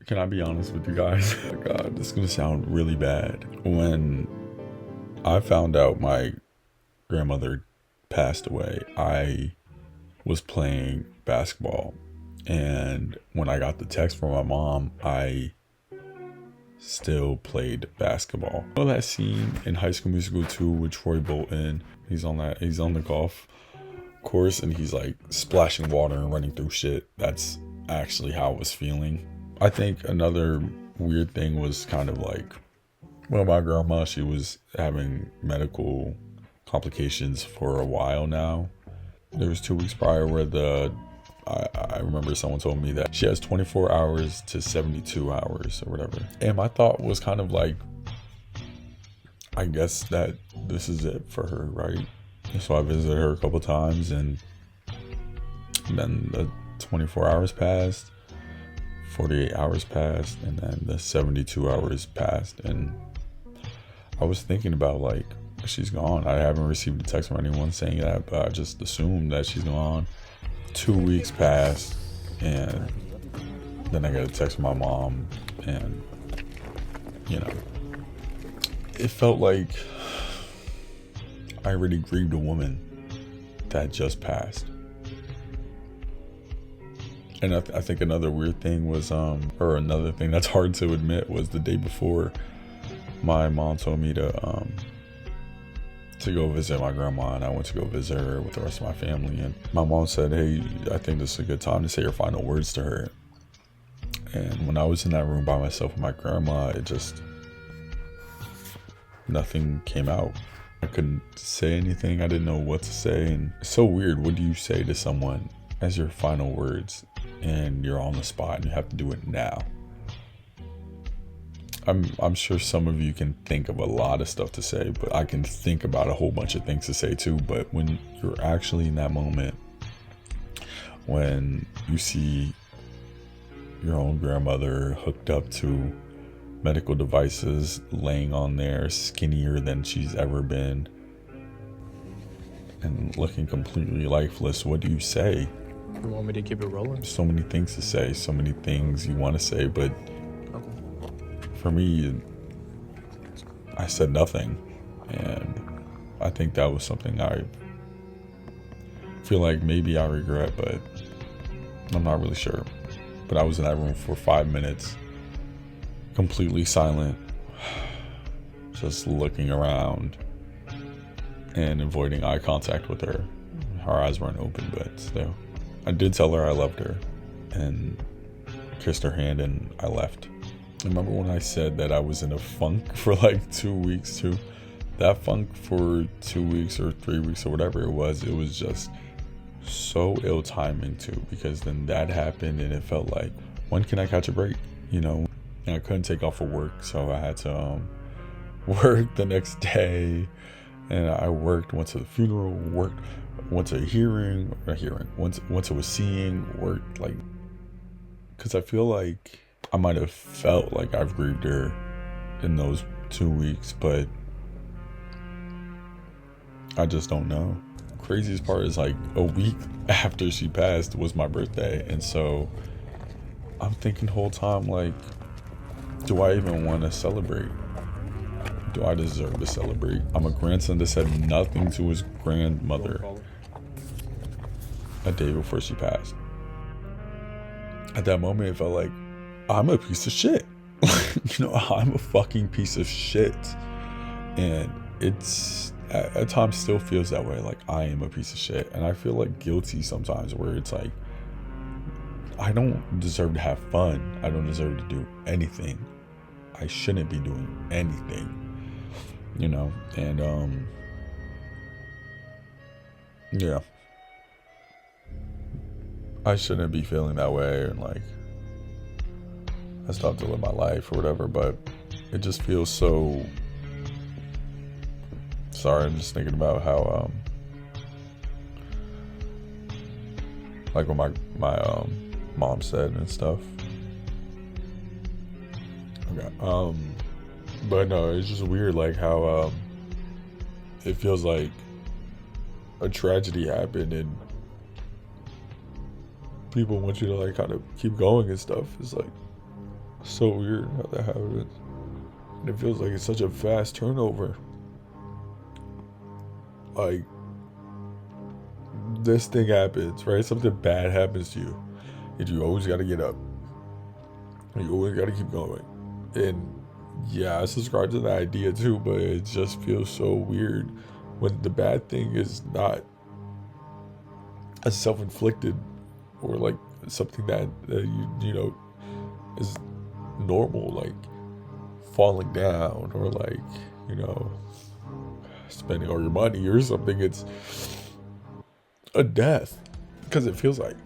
Can I be honest with you guys? Oh God, this is gonna sound really bad. When I found out my grandmother passed away, I was playing basketball. And when I got the text from my mom, I still played basketball. You know that scene in High School Musical 2 with Troy Bolton? He's on the golf course and he's like splashing water and running through shit. That's actually how I was feeling. I think another weird thing was kind of like, well, my grandma, she was having medical complications for a while now. There was 2 weeks prior where I remember someone told me that she has 24 hours to 72 hours or whatever. And my thought was kind of like, I guess that this is it for her, right? So I visited her a couple times and then the 24 hours passed, 48 hours passed, and then the 72 hours passed. And I was thinking about like, she's gone. I haven't received a text from anyone saying that, but I just assumed that she's gone. 2 weeks passed, and then I got a text from my mom, and you know, it felt like I already grieved a woman that just passed. And I think another weird thing was, or another thing that's hard to admit, was the day before my mom told me to go visit my grandma, and I went to go visit her with the rest of my family. And my mom said, hey, I think this is a good time to say your final words to her. And when I was in that room by myself with my grandma, it just, nothing came out. I couldn't say anything. I didn't know what to say. And it's so weird. What do you say to someone as your final words and you're on the spot and you have to do it now? I'm sure some of you can think of a lot of stuff to say, but I can think about a whole bunch of things to say too. But when you're actually in that moment, when you see your own grandmother hooked up to medical devices, laying on there, skinnier than she's ever been, and looking completely lifeless, what do you say? You want me to keep it rolling? So many things to say, so many things you want to say, but for me, I said nothing. And I think that was something I feel like maybe I regret, but I'm not really sure. But I was in that room for 5 minutes, completely silent, just looking around and avoiding eye contact with her. Her eyes weren't open, but still. I did tell her I loved her and kissed her hand, and I left. Remember when I said that I was in a funk for like 2 weeks too? That funk for 2 weeks or 3 weeks or whatever it was just so ill timing too, because then that happened and it felt like, when can I catch a break? You know, and I couldn't take off of work, so I had to work the next day. And I worked, went to the funeral, went to went to a seeing, worked, like, because I feel like I might have felt like I've grieved her in those 2 weeks, but I just don't know. Craziest part is like a week after she passed was my birthday, and so I'm thinking the whole time, like, do I even want to celebrate? Do I deserve to celebrate? I'm a grandson that said nothing to his grandmother a day before she passed. At that moment, it felt like I'm a piece of shit. You know, I'm a fucking piece of shit. And it's, at times still feels that way, like I am a piece of shit. And I feel like guilty sometimes, where it's like, I don't deserve to have fun. I don't deserve to do anything. I shouldn't be doing anything, you know? And yeah, I shouldn't be feeling that way, and like, I stopped to live my life or whatever, but it just feels so, sorry, I'm just thinking about how, like what my mom said and stuff. Okay, but no, it's just weird, like how, it feels like a tragedy happened and people want you to like kind of keep going and stuff. It's like, So weird how that happens. And it feels like it's such a fast turnover. Like, this thing happens, right? Something bad happens to you. And you always got to get up. You always got to keep going. And yeah, I subscribe to the idea too, but it just feels so weird when the bad thing is not a self-inflicted or like something that you know is normal, like falling down or like, you know, spending all your money or something. It's a death, because it feels like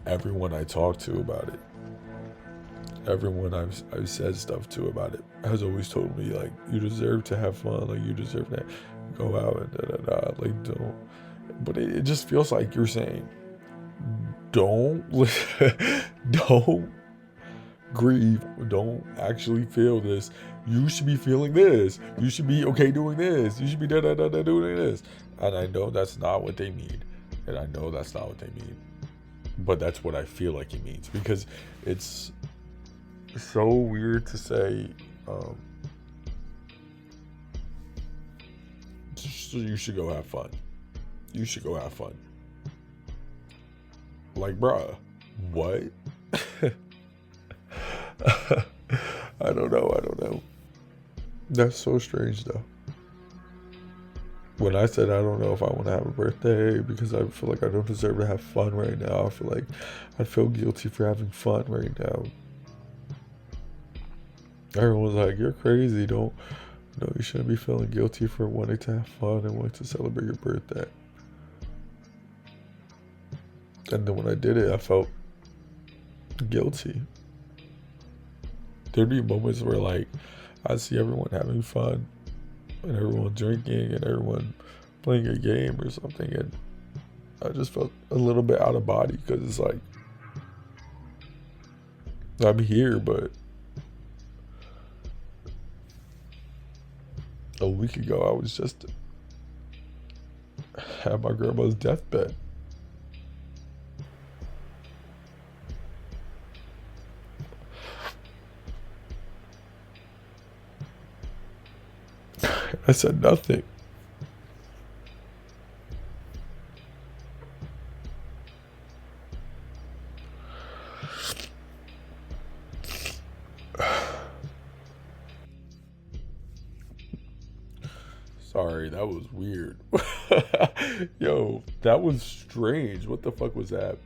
everyone I talk to about it, everyone I've said stuff to about it, has always told me like, you deserve to have fun, like you deserve to go out and like don't. But it just feels like you're saying, don't don't grieve, don't actually feel this. You should be feeling this. You should be okay doing this. You should be doing this. And I know that's not what they mean. And I know that's not what they mean. But that's what I feel like it means, because it's so weird to say, so you should go have fun. You should go have fun. Like, bruh, what? I don't know. That's so strange, though. When I said I don't know if I want to have a birthday because I feel like I don't deserve to have fun right now, I feel like I'd feel guilty for having fun right now. Everyone was like, you're crazy. No, you shouldn't be feeling guilty for wanting to have fun and wanting to celebrate your birthday. And then when I did it, I felt guilty. There'd be moments where like I see everyone having fun and everyone drinking and everyone playing a game or something, and I just felt a little bit out of body, because it's like, I'm here, but a week ago I was just at my grandma's deathbed. I said nothing. Sorry, that was weird. Yo, that was strange. What the fuck was that?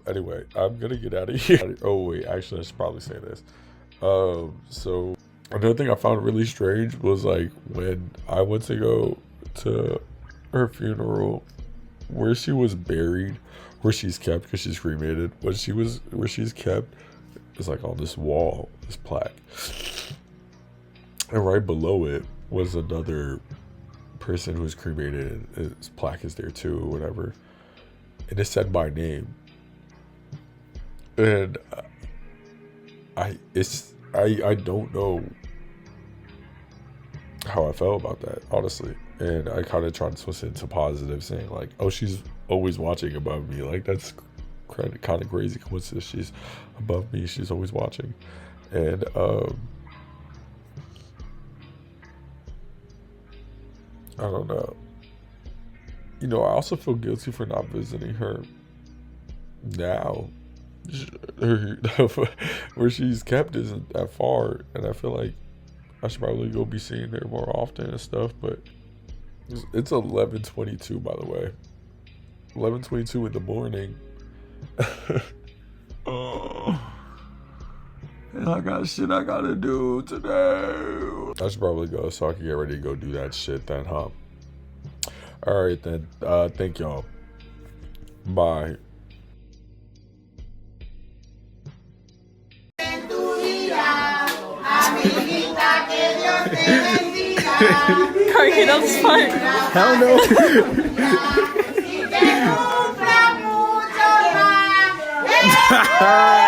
Anyway, I'm gonna get out of here. Oh wait, actually I should probably say this. So another thing I found really strange was like when I went to go to her funeral, where she was buried, where she's kept because she's cremated. Where she's kept is like on this wall, this plaque, and right below it was another person who was cremated, and his plaque is there too, or whatever, and it said my name, and I don't know how I felt about that, honestly. And I kind of tried to twist it into positive, saying like, oh, she's always watching above me. Like, that's kind of crazy coincidence. She's above me. She's always watching. And I don't know. You know, I also feel guilty for not visiting her now. Where she's kept isn't that far, and I feel like I should probably go be seeing her more often and stuff. But it's 11:22, by the way. 11:22 in the morning. And I got shit I gotta do today. I should probably go so I can get ready to go do that shit then, huh? Alright then. Thank y'all. Bye. Carly, that was fun. Hell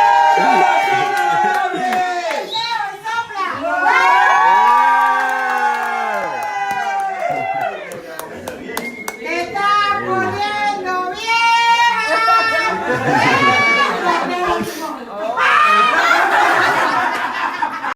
no.